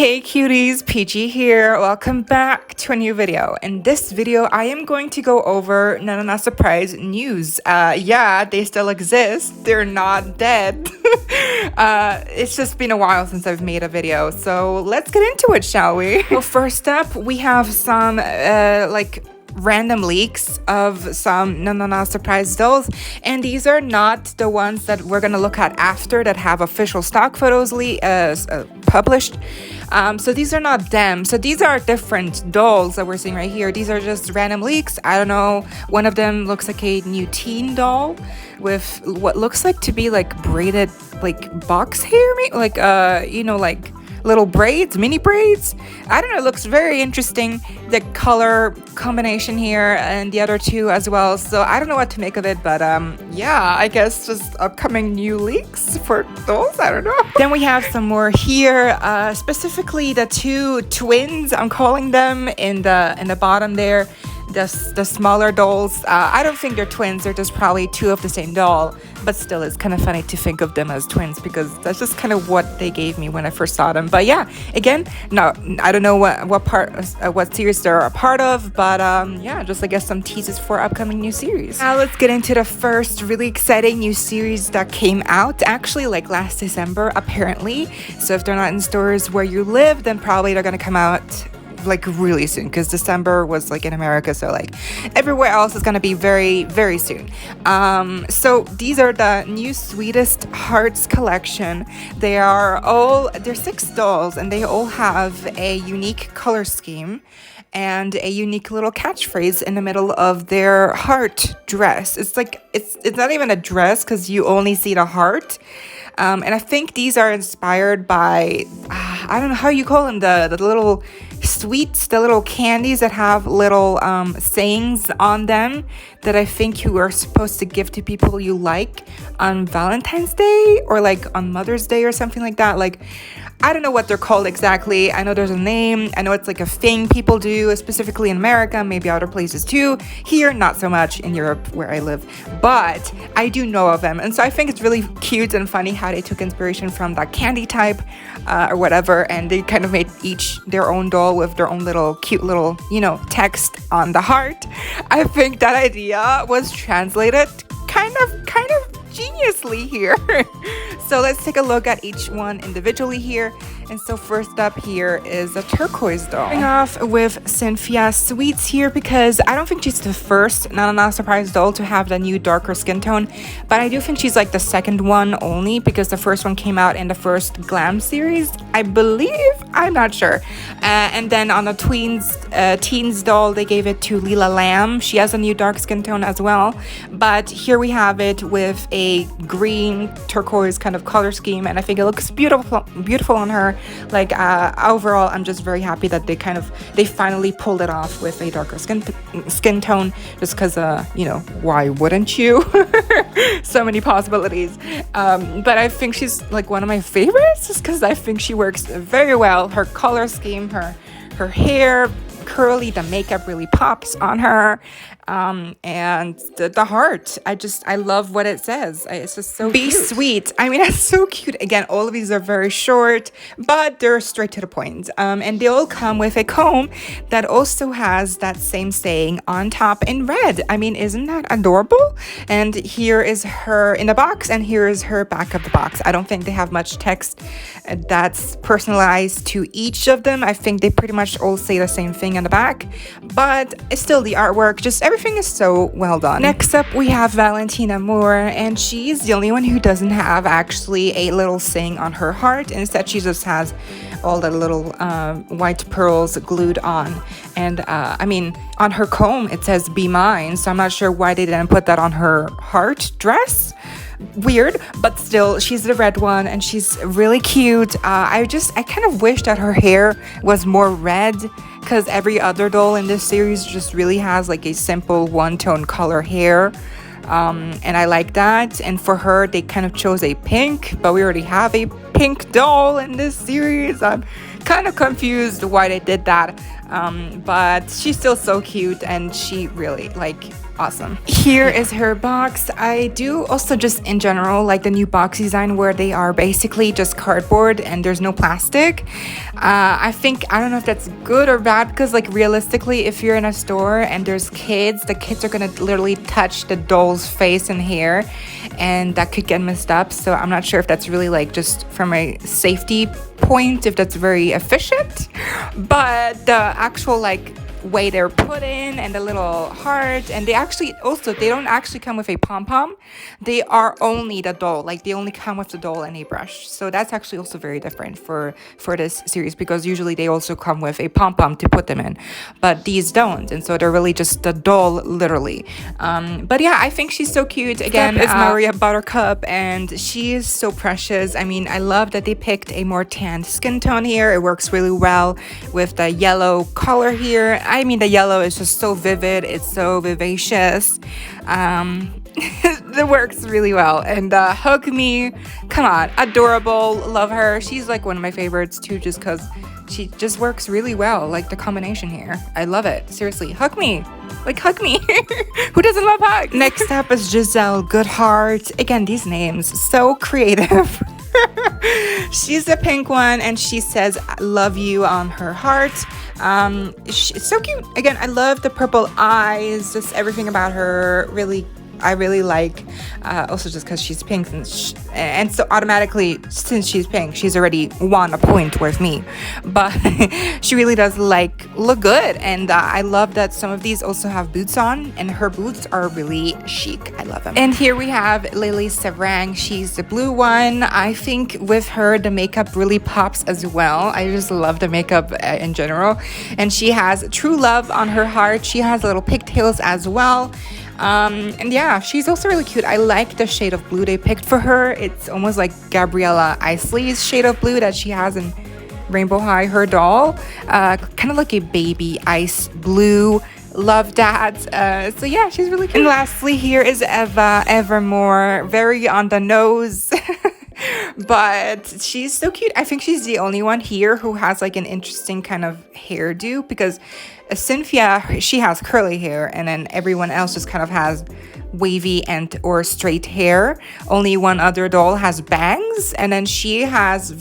Hey cuties, PeachY here. Welcome back to a new video. In this video, I am going to go over Nanana Surprise news. Yeah, they still exist. They're not dead. It's just been a while since I've made a video, so let's get into it, shall we? Well, first up, we have some random leaks of some Nanana Surprise dolls, and these are not the ones that we're gonna look at after that have official stock photos published. So these are not them. So these are different dolls that we're seeing right here. These are just random leaks. I don't know. One of them looks like a new teen doll with what looks like to be like braided like box hair, like little braids, mini braids. I don't know, it looks very interesting, the color combination here and the other two as well. So I don't know what to make of it, but yeah, I guess just upcoming new leaks for those. I don't know. Then we have some more here, specifically the two twins, I'm calling them, in the bottom there. The smaller dolls, I don't think they're twins, they're just probably two of the same doll, but still it's kind of funny to think of them as twins because that's just kind of what they gave me when I first saw them. But yeah, again, no, I don't know what series they're a part of, but yeah, just I guess some teases for upcoming new series. Now let's get into the first really exciting new series that came out actually like last December apparently. So if they're not in stores where you live, then probably they're gonna come out like really soon, because December was like in America, so like everywhere else is gonna be very, very soon. So these are the new Sweetest Hearts collection. They're 6 dolls, and they all have a unique color scheme and a unique little catchphrase in the middle of their heart dress. It's like it's not even a dress because you only see the heart. And I think these are inspired by I don't know how you call them, the little sweets, the little candies that have little sayings on them that I think you are supposed to give to people you like on Valentine's Day or like on Mother's Day or something like that. Like, I don't know what they're called exactly. I know there's a name. I know it's like a thing people do, specifically in America, maybe other places too. Here, not so much in Europe where I live, but I do know of them. And so I think it's really cute and funny how they took inspiration from that candy type or whatever, and they kind of made each their own doll with their own little cute little, text on the heart. I think that idea was translated kind of geniusly here. So let's take a look at each one individually here. And so first up here is a turquoise doll. Starting off with Cynthia Sweets here, because I don't think she's the first Nanana Surprise doll to have the new darker skin tone, but I do think she's like the second one only, because the first one came out in the first Glam Series, I believe. I'm not sure. And then on the teens doll, they gave it to Lila Lamb. She has a new dark skin tone as well, but here we have it with a green turquoise kind of color scheme, and I think it looks beautiful on her. Like overall, I'm just very happy that they finally pulled it off with a darker skin tone, just because why wouldn't you? So many possibilities. But I think she's like one of my favorites, just because I think she works very well. Her color scheme, her hair curly, the makeup really pops on her, and the heart, I love what it says. It's just so be cute. Sweet. I mean, that's so cute. Again, all of these are very short, but they're straight to the point, and they all come with a comb that also has that same saying on top in red. I mean, isn't that adorable? And here is her in the box, and here is her back of the box. I don't think they have much text that's personalized to each of them. I think they pretty much all say the same thing on the back, but it's still the artwork, just everything is so well done. Next up, we have Valentina Moore, and she's the only one who doesn't have actually a little saying on her heart. Instead, she just has all the little white pearls glued on, and I mean, on her comb it says "Be Mine," so I'm not sure why they didn't put that on her heart dress. Weird, but still, she's the red one, and she's really cute. I kind of wish that her hair was more red, because every other doll in this series just really has like a simple one-tone color hair, and I like that. And for her, they kind of chose a pink, but we already have a pink doll in this series. I'm kind of confused why they did that, but she's still so cute, and she really, like, awesome. Here is her box. I do also just in general like the new box design where they are basically just cardboard and there's no plastic. I don't know if that's good or bad, because like realistically, if you're in a store and there's kids, the kids are gonna literally touch the doll's face and hair, and that could get messed up. So I'm not sure if that's really like just from a safety point, if that's very efficient. But the actual like way they're put in and the little heart, and they don't actually come with a pom-pom. They are only the doll, like they only come with the doll and a brush. So that's actually also very different for this series, because usually they also come with a pom-pom to put them in, but these don't, and so they're really just the doll literally. But yeah, I think she's so cute. Again, it's Maria Buttercup, and she is so precious. I mean, I love that they picked a more tanned skin tone here. It works really well with the yellow color here. I mean, the yellow is just so vivid. It's so vivacious. It works really well. And Hug Me, come on, adorable, love her. She's like one of my favorites too, just because she just works really well. Like the combination here, I love it. Seriously, hug me, like hug me. Who doesn't love hugs? Next up is Giselle Goodheart. Again, these names so creative. She's the pink one, and she says love you on her heart. It's so cute. Again, I love the purple eyes, just everything about her really I really like, also just because she's pink, and so automatically, since she's pink, she's already won a point with me. But she really does look good, and I love that some of these also have boots on, and her boots are really chic. I love them. And here we have Lily Sarang. She's the blue one. I think with her the makeup really pops as well. I just love the makeup in general, and she has true love on her heart. She has little pigtails as well. And yeah, she's also really cute. I like the shade of blue they picked for her. It's almost like Gabriella Isley's shade of blue that she has in Rainbow High, her doll. Kind of like a baby ice blue. Love that. So yeah, she's really cute. And lastly, here is Eva Evermore. Very on the nose. But she's so cute. I think she's the only one here who has like an interesting kind of hairdo, because Cynthia, she has curly hair, and then everyone else just kind of has wavy and or straight hair. Only one other doll has bangs, and then she has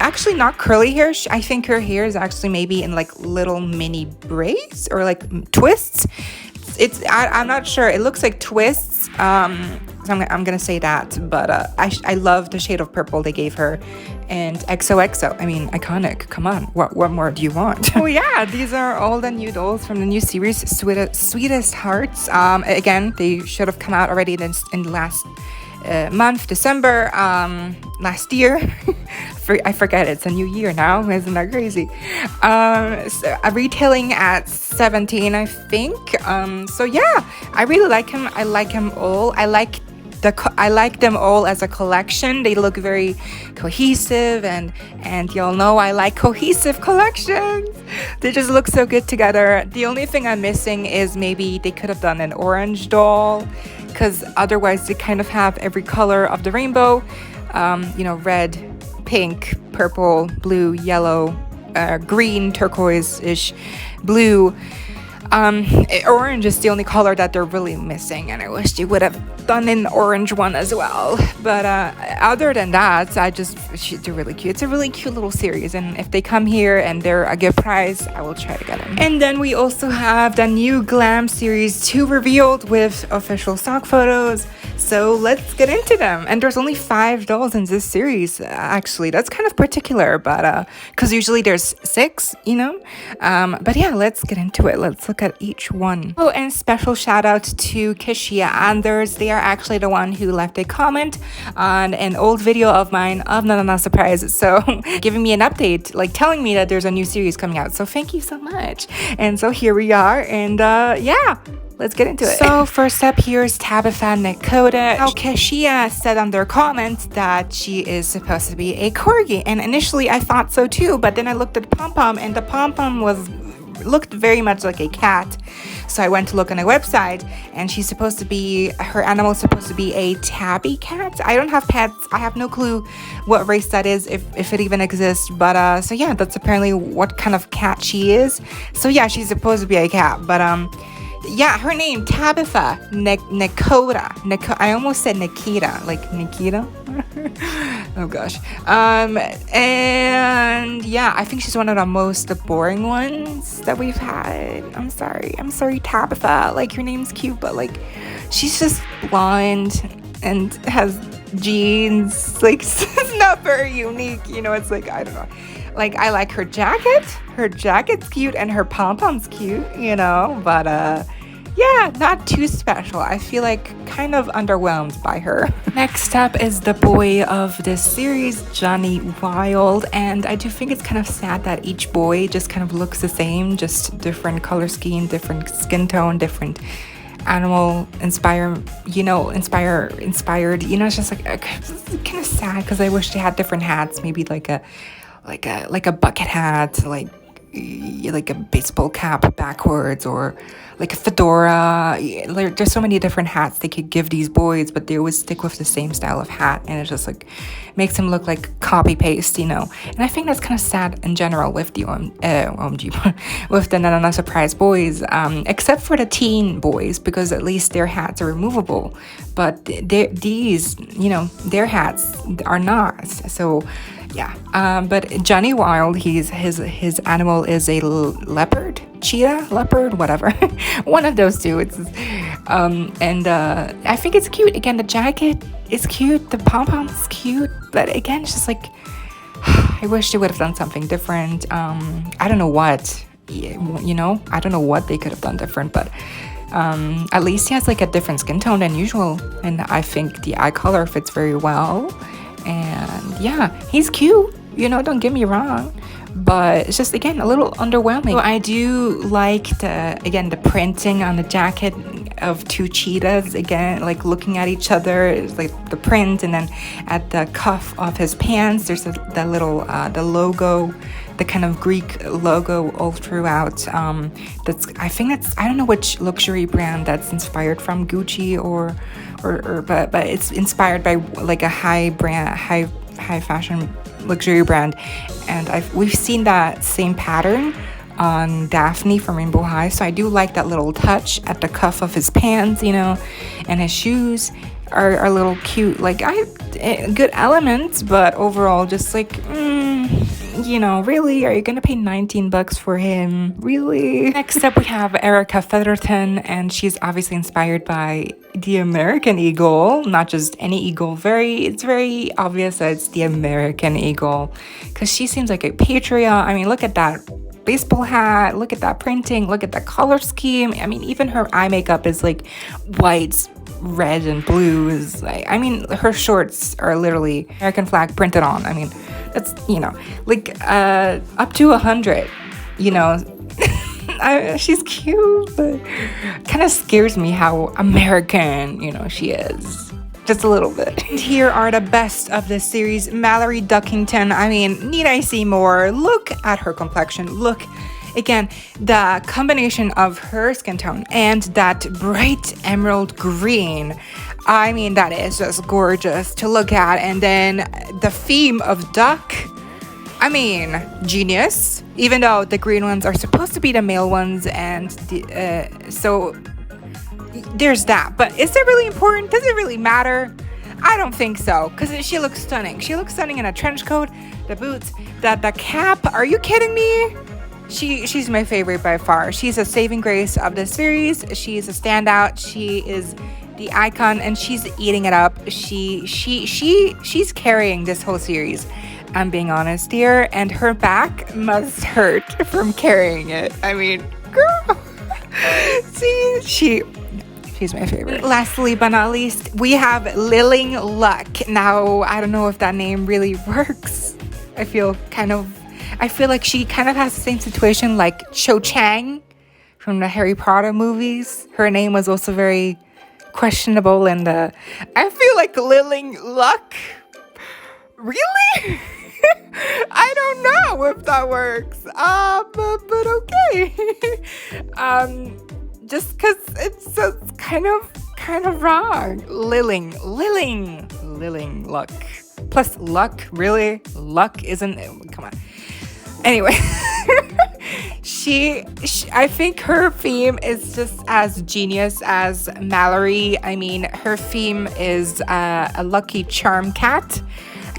actually not curly hair. I think her hair is actually maybe in like little mini braids or like twists. I'm not sure. It looks like twists. So I'm gonna say that, but I love the shade of purple they gave her, and XOXO. I mean, iconic. Come on, what more do you want? Oh yeah, these are all the new dolls from the new series, Sweetest Hearts. Again, they should have come out already in the last month, December, last year. I forget, it's a new year now. Isn't that crazy? So, retailing at $17, I think. So yeah, I really like him. I like him all. I like them all as a collection. They look very cohesive, and y'all know I like cohesive collections. They just look so good together. The only thing I'm missing is maybe they could have done an orange doll, because otherwise they kind of have every color of the rainbow. Red, pink, purple, blue, yellow, green, turquoise-ish, blue. Orange is the only color that they're really missing, and I wish they would have done an orange one as well. But other than that, they're really cute. It's a really cute little series, and if they come here and they're a good price, I will try to get them. And then we also have the new Glam Series 2 revealed with official stock photos. So let's get into them. And there's only 5 dolls in this series, actually. That's kind of particular, but because usually there's 6, but yeah, let's get into it. Let's look at each one. Oh, and special shout out to Kishia Anders. They are actually the one who left a comment on an old video of mine of Nanana Surprise, so giving me an update, like telling me that there's a new series coming out. So thank you so much. And so here we are, and yeah, let's get into it. So first up, here's Tabitha and Nakota. Now, Keshia said on their comments that she is supposed to be a corgi, and initially I thought so too, but then I looked at the pom-pom, and the pom-pom looked very much like a cat. So I went to look on a website, and her animal is supposed to be a tabby cat. I don't have pets. I have no clue what race that is, if it even exists. But so yeah, that's apparently what kind of cat she is. So yeah, she's supposed to be a cat. But Yeah, her name, Tabitha, Nakota. I almost said Nikita, like Nikita. Oh gosh. And yeah, I think she's one of the most boring ones that we've had. I'm sorry, Tabitha. Like, your name's cute, but like, she's just blonde and has jeans. Like, it's not very unique, you know. It's like, I don't know. Like, I like her jacket. Her jacket's cute and her pom-pom's cute, you know, but yeah, not too special. I feel like kind of underwhelmed by her. Next up is the boy of this series, Johnny Wild, and I do think it's kind of sad that each boy just kind of looks the same, just different color scheme, different skin tone, different animal inspired, you know, it's just like kind of sad because I wish they had different hats, maybe like a bucket hat, like a baseball cap backwards, or like a fedora. There's so many different hats they could give these boys, but they always stick with the same style of hat, and it just like makes them look like copy paste, you know. And I think that's kind of sad in general with the OMG with the Nanana Surprise boys, except for the teen boys, because at least their hats are removable, but these, you know, their hats are not. So yeah, but Johnny Wild, his animal is a leopard, cheetah, leopard, whatever, one of those two. It's I think it's cute. Again, the jacket is cute, the pom-pom is cute, but again, it's just like I wish they would have done something different. I don't know what, you know, I don't know what they could have done different, but at least he has like a different skin tone than usual, and I think the eye color fits very well. And yeah, he's cute, you know, don't get me wrong, but it's just, again, a little underwhelming. So I do like the printing on the jacket of two cheetahs, again, like looking at each other. It's like the print, and then at the cuff of his pants there's the little the logo, the kind of Greek logo all throughout. I don't know which luxury brand that's inspired from, Gucci but it's inspired by like a high fashion luxury brand, and we've seen that same pattern on Daphne from Rainbow High. So I do like that little touch at the cuff of his pants, you know, and his shoes are a little cute. Like, good elements, but overall just like, you know, really, are you gonna pay $19 for him? Really? Next up we have Erica Featherton, and she's obviously inspired by the American eagle, not just any eagle. It's very obvious that it's the American eagle, because she seems like a patriot. I mean, look at that baseball hat, look at that printing, look at that color scheme. I mean, even her eye makeup is like whites, red, and blue. Is like, I mean, her shorts are literally American flag printed on. I mean, that's, you know, like up to 100, you know. She's cute, but kind of scares me how American, you know, she is. Just a little bit. And here are the best of this series. Mallory Duckington. I mean, need I say more? Look at her complexion. Look, again, the combination of her skin tone and that bright emerald green. I mean, that is just gorgeous to look at. And then the theme of duck. I mean, genius. Even though the green ones are supposed to be the male ones, and so there's that. But is it really important? Does it really matter? I don't think so, because she looks stunning. She looks stunning in a trench coat, the boots, the cap. Are you kidding me? She's my favorite by far. She's a saving grace of the series. She's a standout. She is the icon, and she's eating it up. She's carrying this whole series. I'm being honest here, and her back must hurt from carrying it. I mean, girl. See, she's my favorite. Lastly but not least, we have Lilling Luck. Now, I don't know if that name really works. I feel like she kind of has the same situation like Cho Chang from the Harry Potter movies. Her name was also very questionable, and I feel like Lilling Luck. Really? I don't know if that works. But okay. Just because it's kind of wrong. Lilling Luck. Plus luck, really? Luck isn't. Come on. Anyway, I think her theme is just as genius as Mallory. I mean, her theme is a lucky charm cat.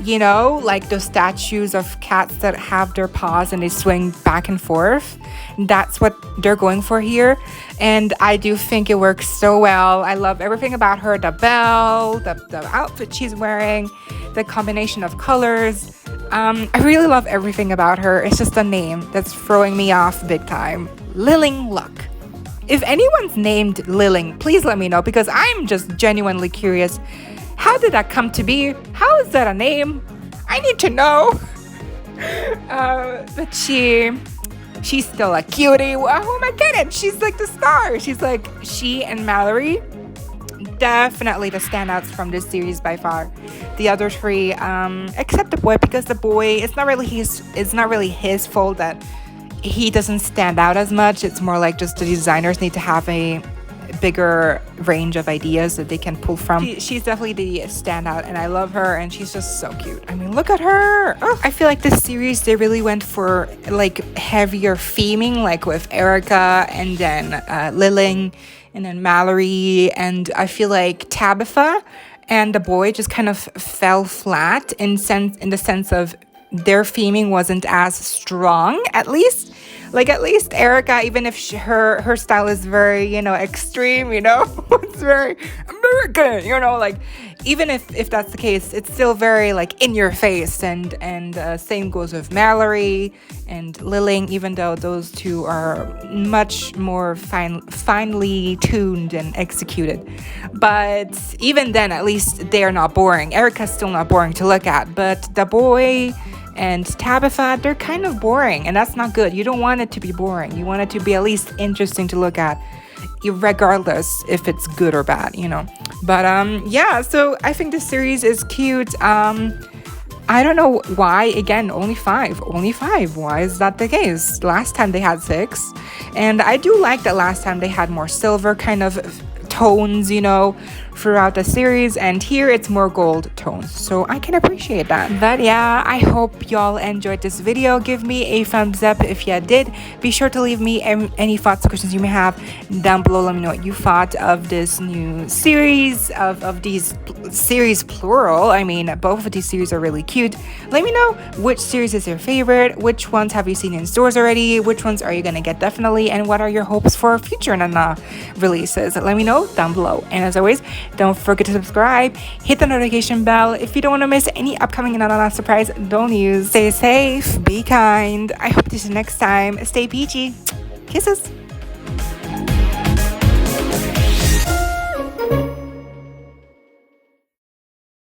You know, like those statues of cats that have their paws and they swing back and forth. That's what they're going for here. And I do think it works so well. I love everything about her. The bell, the outfit she's wearing, the combination of colors. I really love everything about her. It's just a name that's throwing me off big time. Lilling Luck. If anyone's named Lilling, please let me know, because I'm just genuinely curious. How did that come to be? How is that a name? I need to know. But she's still a cutie. Who am I kidding? She's like the star. She and Mallory, definitely the standouts from this series by far. The other three, except the boy, because the boy, it's not really his fault that he doesn't stand out as much. It's more like just the designers need to have a bigger range of ideas that they can pull from. She's definitely the standout, and I love her, and she's just so cute. I mean, look at her. Oh, I feel like this series, they really went for like heavier theming, like with Erica and then Lilling and then Mallory, and I feel like Tabitha and the boy just kind of fell flat in the sense of their theming wasn't as strong, at least. Like, at least Erica, even if her style is very, you know, extreme, you know, it's very American, you know, like, even if that's the case, it's still very, like, in your face. And same goes with Mallory and Lilling, even though those two are much more finely tuned and executed. But even then, at least they're not boring. Erica's still not boring to look at, but the boy and Tabitha, they're kind of boring, and that's not good. You don't want it to be boring. You want it to be at least interesting to look at, regardless if it's good or bad, you know. But yeah, so I think this series is cute. I don't know why, again, only five. Why is that the case? Last time they had 6, and I do like that last time they had more silver kind of tones, you know, throughout the series, and here it's more gold tones, so I can appreciate that. But yeah, I hope y'all enjoyed this video. Give me a thumbs up if you did. Be sure to leave me any thoughts or questions you may have down below. Let me know what you thought of this new series, of these series plural. I mean, both of these series are really cute. Let me know which series is your favorite, which ones have you seen in stores already, which ones are you gonna get definitely, and what are your hopes for future Nanana releases. Let me know down below, and as always, don't forget to subscribe, hit the notification bell if you don't want to miss any upcoming Nanana Surprise don't use. Stay safe, be kind. I hope to see you next time. Stay peachy. Kisses.